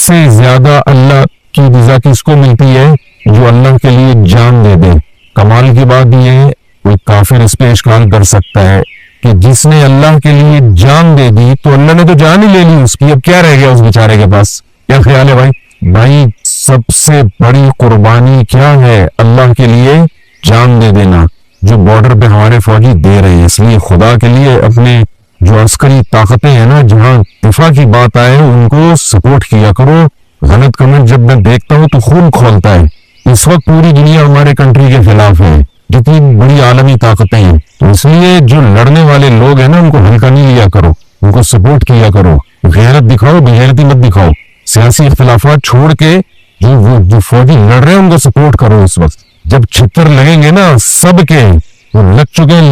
सबसे ज्यादा अल्लाह की रजा किसको मिलती है? जो अल्लाह के लिए जान दे दे। कमाल की बात यह है, कोई काफिर इस पे इश्काल कर सकता है कि जिसने अल्लाह के लिए जान दे दी तो अल्लाह ने तो जान ही ले ली उसकी, अब क्या रह गया उस बेचारे के पास? क्या ख्याल है भाई? भाई सबसे बड़ी कुर्बानी क्या है? अल्लाह के लिए जान दे देना, जो बॉर्डर पे हमारे फौजी दे रहे हैं। इसलिए खुदा के लिए अपने जो अस्करी ताकतें हैं ना, जहां दिफा की बात आए उनको सपोर्ट किया करो। गलत कमेंट जब मैं देखता हूं तो खून खोलता है। इस वक्त पूरी दुनिया हमारे कंट्री के खिलाफ है, जितनी बड़ी आलमी ताकतें हैं। तो इसलिए जो लड़ने वाले लोग हैं ना, उनको हल्का नहीं लिया करो, उनको सपोर्ट किया करो। गैरत दिखाओ, बेगैरती मत दिखाओ। सियासी इख्तिलाफात छोड़ के जो फौजी लड़ रहे हैं उनको सपोर्ट करो। इस वक्त जब छितर लगेंगे ना सबके, वो लग चुके हैं,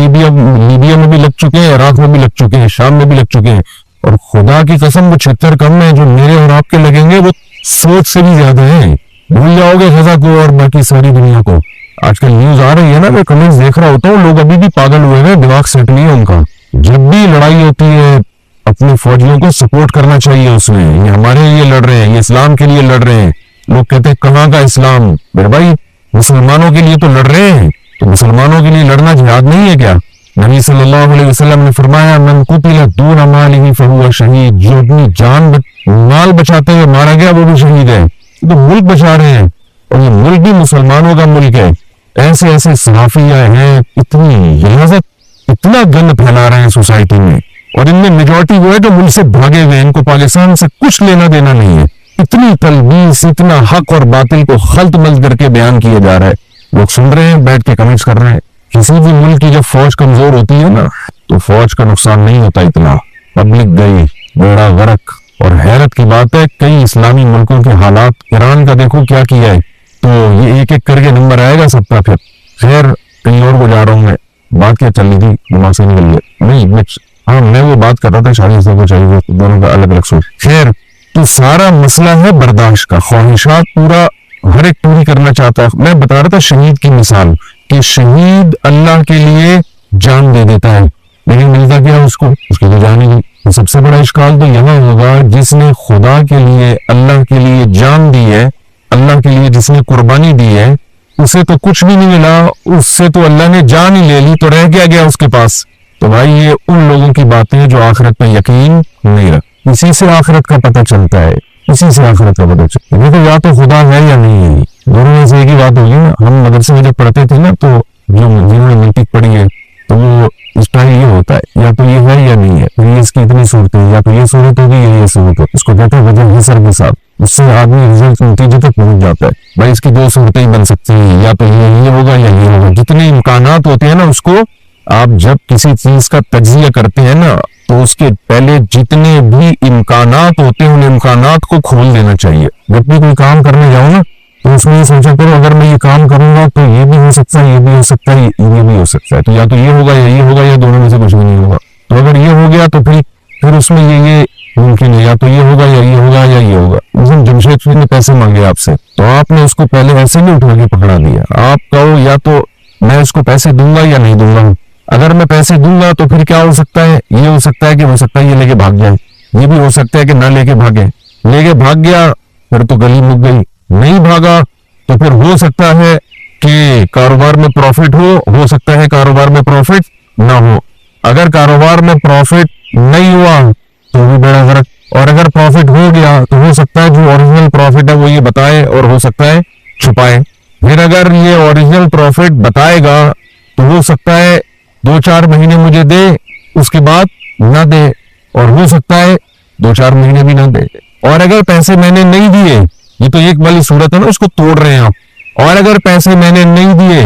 लीबिया में भी लग चुके हैं, इराक में भी लग चुके हैं, शाम में भी लग चुके हैं। और खुदा की कसम वो छितर कम है, जो मेरे और आपके लगेंगे वो सोच से भी ज्यादा है। भूल जाओगे गजा को और बाकी सारी दुनिया को। आजकल न्यूज आ रही है ना, मैं कमेंट्स देख रहा होता हूँ, लोग अभी भी पागल हुए हैं, दिमाग सेट नहीं है उनका। जब भी लड़ाई होती है अपने फौजियों को सपोर्ट करना चाहिए। उसमें ये हमारे लिए लड़ रहे हैं, ये इस्लाम के लिए लड़ रहे हैं। लोग कहते हैं कहाँ का इस्लाम? मेरे भाई मुसलमानों के लिए तो लड़ रहे हैं, तो मुसलमानों के लिए लड़ना जिहाद नहीं है क्या? नबी सल्लल्लाहु अलैहि वसल्लम ने फरमाया, मन कुतिला दून मालिही फहुवा शहीद। जो अपनी जान माल बचाते हुए मारा गया वो भी शहीद है। तो मुल्क बचा रहे हैं, और ये मुल्क भी मुसलमानों का मुल्क है। ऐसे ऐसे सहाफिया हैं, इतनी हिफाजत, इतना गंद फैला रहे हैं सोसाइटी में, और इनमें मेजॉरिटी वो है जो मुल्क से भागे हुए, इनको पाकिस्तान से कुछ लेना देना नहीं है। इतनी तलबीस, इतना हक और बातिल को खल्त मल्त करके बयान किया जा रहा है। लोग सुन रहे हैं, बैठ के कमेंट्स कर रहे हैं। किसी भी मुल्क की जब फौज कमजोर होती है ना, तो फौज का नुकसान नहीं होता इतना, पब्लिक गई बेड़ा गर्क। और हैरत की बात है, कई इस्लामी मुल्कों के हालात, ईरान का देखो क्या किया है। तो ये एक एक करके नंबर आएगा सबका। फिर खैर कहीं और को जा रहा हूँ मैं। बात क्या चल रही थी, दिमाग से निकल गया। नहीं, मैं वो बात कर रहा था शादी से को चाहिए, दोनों का अलग अलग सोच। खैर, तो सारा मसला है बर्दाश्त का। ख्वाहिशात पूरा हर एक पूरी करना चाहता है। मैं बता रहा था शहीद की मिसाल, कि शहीद अल्लाह के लिए जान दे देता है, लेकिन मिलता क्या उसको? उसकी तो जान ही नहीं। तो सबसे बड़ा इश्काल तो यहाँ होगा, जिसने खुदा के लिए, अल्लाह के लिए जान दी है, अल्लाह के लिए जिसने कुर्बानी दी है, उसे तो कुछ भी नहीं मिला, उससे तो अल्लाह ने जान ही ले ली, तो रह क्या गया उसके पास? तो भाई ये उन लोगों की बातें हैं जो आखिरत पे यकीन नहीं रखते। इसी से आखिरत का पता चलता है, इसी से आखिरत का पता चलता है। देखो, या तो खुदा है या नहीं है, दोनों में से एक ही बात होगी ना। हम मदरसे में जब पढ़ते थे ना, तो जो जिन्होंने मिल्टिक पढ़ी है, तो वो इस टाइम ये होता है, या तो ये है या नहीं है। फिर ये इसकी इतनी सूरत है, या तो ये सूरत होगी या ये सूरत हो। इसको कहते हैं वजह हिसर के साथ, उससे आदमी रिजल्ट नतीजे तक पहुंच जाता है। भाई इसकी दो सूरतें ही बन सकती हैं, या तो ये होगा या ये होगा। जितने इम्कानात होते हैं ना, उसको आप जब किसी चीज का तज्जिया करते हैं ना, तो उसके पहले जितने भी इम्कानात होते हैं उन इम्कानात को खोल देना चाहिए। जब भी कोई काम करने जाओ ना, तो उसमें ये सोचा करो, अगर मैं ये काम करूंगा तो ये भी हो सकता है, ये भी हो सकता है, ये भी हो सकता है। तो या तो ये होगा या ये होगा, या दोनों में से कुछ भी नहीं होगा। तो अगर ये हो गया तो फिर उसमें ये मुमकिन है, या तो ये होगा या ये होगा या ये होगा। उसमें जमशेद ने पैसे मांगे आपसे, तो आपने उसको पहले ऐसे नहीं उठा के पकड़ा दिया। आप कहो या तो मैं उसको पैसे दूंगा या नहीं दूंगा। अगर मैं पैसे दूंगा तो फिर क्या हो सकता है? ये हो सकता है कि हो सकता है ये लेके भाग जाए, ये भी हो सकता है कि ना लेके भागे। लेके भाग गया फिर तो गली मुक गई, नहीं भागा तो फिर हो सकता है कि कारोबार में प्रॉफिट हो सकता है कारोबार में प्रॉफिट ना हो। अगर कारोबार में प्रॉफिट नहीं हुआ तो भी बेड़ा गर्क, और अगर प्रॉफिट हो गया तो हो सकता है जो ओरिजिनल प्रॉफिट है वो ये बताए, और हो सकता है छुपाए। फिर अगर ये ओरिजिनल प्रॉफिट बताएगा तो हो सकता है 2-4 महीने मुझे दे, उसके बाद ना दे, और हो सकता है 2-4 महीने भी ना दे। और अगर पैसे मैंने नहीं दिए, ये तो एक वाली सूरत है ना, उसको तोड़ रहे हैं आप। और अगर पैसे मैंने नहीं दिए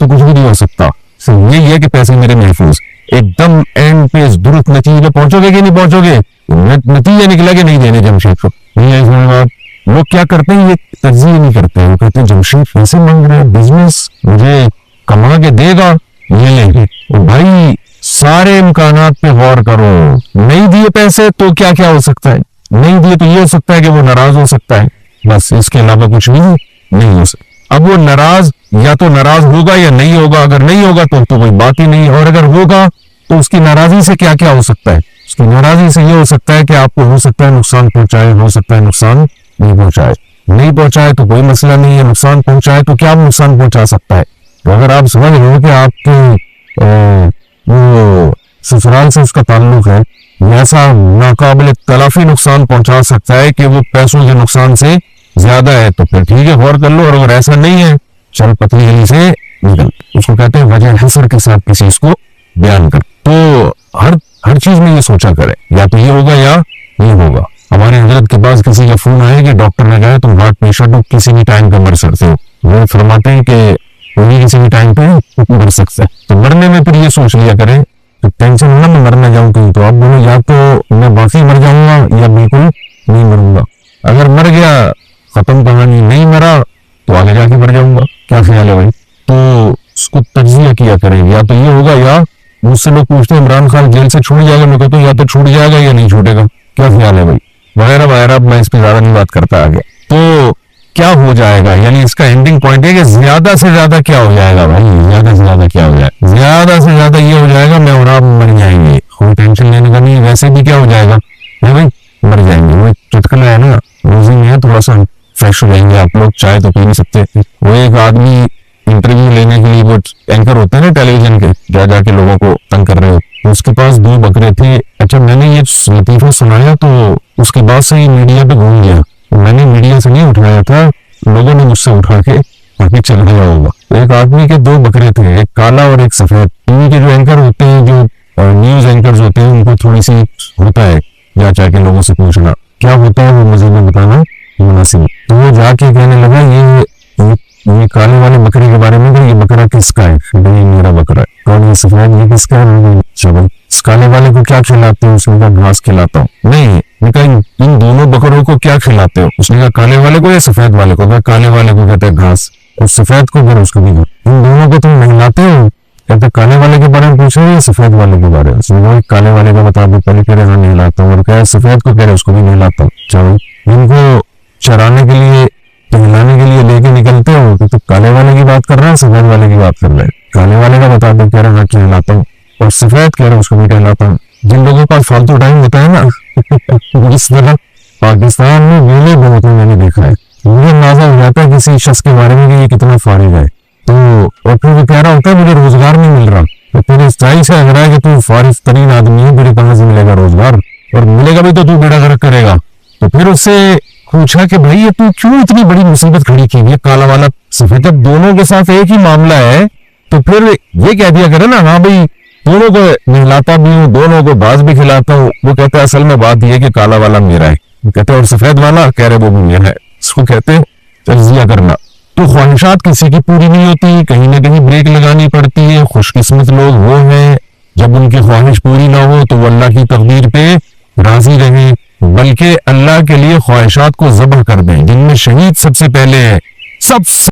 तो कुछ भी नहीं हो सकता। सिर्फ यही है कि पैसे मेरे महफूज। एकदम एंड पे दुरुस्त नतीजे पे पहुंचोगे कि नहीं पहुंचोगे? नतीजा निकला कि नहीं देने जमशेद को, नहीं है इसमें बात। लोग क्या करते हैं, ये तर्जीह नहीं करते हैं। वो कहते हैं जमशेद पैसे मांग रहे हैं, बिजनेस मुझे कमा के देगा, ये लेंगे। भाई सारे इम्कानात पे गौर करो। नहीं दिए पैसे तो क्या क्या हो सकता है? नहीं दिए तो ये हो सकता है कि वो नाराज हो सकता है, बस इसके अलावा कुछ भी नहीं हो सकता। अब वो नाराज या तो नाराज होगा या नहीं होगा। अगर नहीं होगा तो कोई बात ही नहीं, और अगर होगा तो उसकी नाराजगी से क्या क्या हो सकता है? उसकी नाराजगी से ये हो सकता है कि आपको हो सकता है नुकसान पहुंचाए, हो सकता है नुकसान नहीं पहुंचाए, नहीं पहुंचाए तो कोई मसला नहीं है, नुकसान पहुंचाए तो क्या नुकसान पहुंचा सकता है। तो अगर आप समझ रहे हो कि आपके वो ससुराल से उसका ताल्लुक है, ऐसा नाकाबिल तलाफी नुकसान पहुंचा सकता है कि वो पैसों के नुकसान से ज्यादा है, तो फिर ठीक है गौर कर लो। और अगर ऐसा नहीं है, चल पतली गली से निकल। उसको कहते हैं वजह हसर के साथ किसी चीज को बयान कर। तो हर चीज में ये सोचा करे, या तो ये होगा या नहीं होगा। हमारे हजरत के पास किसी का फोन आया कि डॉक्टर ने कहा तुम हार्ट पेशेंट हो, किसी भी टाइम पे मर सकते हो। वो फरमाते हैं कि कोई किसी भी टाइम पे मर सकता है। तो मरने में फिर ये सोच लिया करें, तो टेंशन ना मैं मर ना जाऊं कहीं। तो आप बोलो या तो मैं बाकी मर जाऊंगा या बिल्कुल नहीं मरूंगा। अगर मर गया खत्म कहानी, नहीं मरा तो आगे जाके मर जाऊंगा। क्या ख्याल है भाई? तो उसको तज्जिया किया करें, या तो ये होगा या मुझसे लोग पूछते हैं इमरान खान जेल से छूट जाएगा, मैं कहता हूँ या तो छूट जाएगा या नहीं छूटेगा। क्या ख्याल है भाई? वगैरह वगैरह। मैं इस पर ज्यादा नहीं बात करता आगे। तो क्या हो जाएगा, यानी इसका एंडिंग पॉइंट है कि ज्यादा से ज्यादा क्या हो जाएगा भाई, ज्यादा से ज्यादा क्या हो जाएगा, ज्यादा से ज्यादा ये हो जाएगा मैं और आप मर जाएंगे। कोई टेंशन लेने का नहीं है। वैसे भी क्या हो जाएगा है भाई, मर जाएंगे। वो चुटकुला है ना, रोजी में है, थोड़ा सा फ्रेश हो जाएंगे आप लोग, चाय तो पी नहीं सकते। वो एक आदमी इंटरव्यू लेने के लिए, वो एंकर होते हैं ना टेलीविजन के, जा जाके लोगों को तंग कर रहे हो, तो उसके पास 2 बकरे थे। अच्छा, मैंने ये लतीफा सुनाया तो उसके बाद से ही मीडिया पे घूम गया। मैंने मीडिया से नहीं उठाया था, लोगों ने मुझसे उठा के आगे चल गया होगा। तो एक आदमी के 2 बकरे थे, एक काला और एक सफेद। टीवी के जो एंकर होते हैं, जो न्यूज एंकर्स होते हैं, उनको थोड़ी सी होता है जा जाके लोगों से पूछना क्या होता है, वो मुझे में बताना मुनासिब। तो वो जाके कहने लगा ये काले वाले बकरे के बारे में, ये बकरा किसका है? भाई मेरा बकरा है। कौन? ये सफेद, ये किसका है? चलो इस काले वाले को क्या खिलाते हो? उसने कहा घास खिलाता हूँ। नहीं, इन दोनों बकरों को क्या खिलाते हो? उसने कहा काले वाले को या सफेद वाले को? काले वाले को कहते हैं घास, और सफेद को फिर उसको भी। इन दोनों को तुम नहलाते हो? कहते काले वाले के बारे में पूछ रहे हो या सफेद वाले के बारे में? उसने काले वाले का बता दो। पहले कह रहे नहलाता हूँ, और कह सफेद को कह रहे उसको भी नहलाता हूँ। चलो इनको चराने के लिए, टहलाने के लिए लेके निकलते हो तो काले वाले की बात कर रहा है, सफेद वाले की बात कर रहे हैं। काले वाले का बता दो, कह रहा है टहलाता हूँ, और सफेद कह रहा है उसको भी टहलाता हूँ। जिन लोगों के पास फालतू टाइम होता है ना इस तरह पाकिस्तान में वेले बहुत है, मैंने देखा है। मुझे अंदाजा हो जाता है किसी शख्स के बारे में कि ये कितना फारिग है। तो और फिर वो कह रहा होता है मुझे रोजगार नहीं मिल रहा। तो फिर इस चाई से लग रहा है कि तू फारिग तरीन आदमी है, तेरे कहां से मिलेगा रोजगार, और मिलेगा भी तो तू बेड़ा गर्क करेगा। तो फिर उससे पूछा कि भाई ये तू क्यों इतनी बड़ी मुसीबत खड़ी की है, काला वाला सफेद, जब दोनों के साथ एक ही मामला है तो फिर ये कह दिया करे ना, हाँ भाई दोनों को नहलाता भी हूँ, दोनों को घास भी खिलाता हूँ। वो कहते हैं असल में बात यह है कि काला वाला मेरा है। कहते हैं और सफेद वाला? कह रहे वो भी मेरा है। इसको कहते हैं तज्जिया करना। तो ख्वाहिशात किसी की पूरी नहीं होती, कहीं ना कहीं ब्रेक लगानी पड़ती है। खुशकिस्मत लोग वो हैं जब उनकी ख्वाहिश पूरी ना हो तो वो अल्लाह की तकदीर पे राजी रहे, बल्कि अल्लाह के लिए ख्वाहिशात को ज़ब्ह कर दें। जिनमें शहीद सबसे पहले है। सबसे